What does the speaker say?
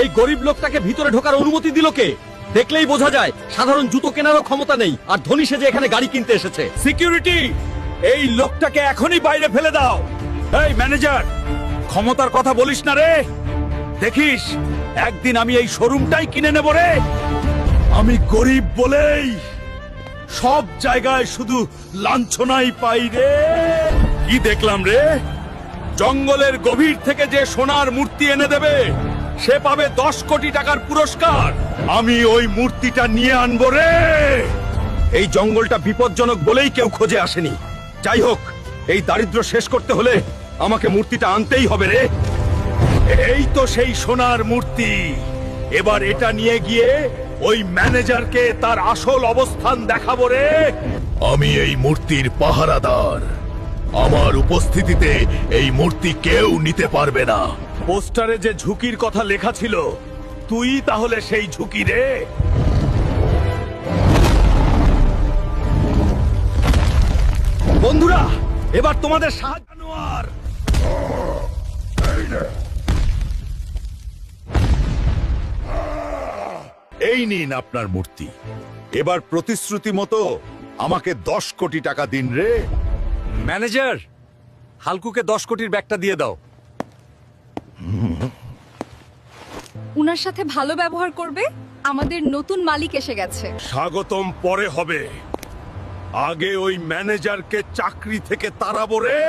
এই গরিব লোকটাকে ভিতরে ঢোকার অনুমতি দিল কে? দেখলেই বোঝা যায় সাধারণ জুতো কেনারও ক্ষমতা নেই, আর ধনী সেজে এখানে গাড়ি কিনতে এসেছে। সিকিউরিটি, এই লোকটাকে এখনই বাইরে ফেলে দাও। এই ম্যানেজার, ক্ষমতার কথা বলিস না রে। দেখিস একদিন আমি এই শোরুমটাই কিনে নেব রে। আমি গরিব বলেই সব জায়গায় শুধু লাঞ্ছনাই পাই রে। কি দেখলাম রে? জঙ্গলের গভীর থেকে যে সোনার মূর্তি এনে দেবে সে পাবে 10 কোটি টাকার পুরস্কার। আমি ওই মূর্তিটা নিয়ে আনবো রে। এই জঙ্গলটা বিপজ্জনক বলেই কেউ খোঁজে আসেনি। যাই হোক, এই দারিদ্র শেষ করতে হলে আমাকে মূর্তিটা আনতেই হবে রে। এই তো সেই সোনার মূর্তি। এবার এটা নিয়ে গিয়ে ওই ম্যানেজারকে তার আসল অবস্থান দেখাবো রে। আমি এই মূর্তির পাহারাদার। আমার উপস্থিতিতে এই মূর্তি কেউ নিতে পারবে না। পোস্টারে যে ঝুঁকির কথা লেখা ছিল, তুই তাহলে সেই ঝুঁকি রে। বন্ধুরা, এবার তোমাদের সাহায্য। জানোয়ার, এই নিন আপনার মূর্তি। এবার প্রতিশ্রুতি মতো আমাকে 10 কোটি টাকা দিন রে। ম্যানেজার, হালকুকে 10 কোটির ব্যাগটা দিয়ে দাও। উনার সাথে ভালো ব্যবহার করবে। আমাদের নতুন মালিক এসে গেছে। স্বাগতম পরে হবে, আগে ওই ম্যানেজারকে চাকরি থেকে তাড়াবো রে।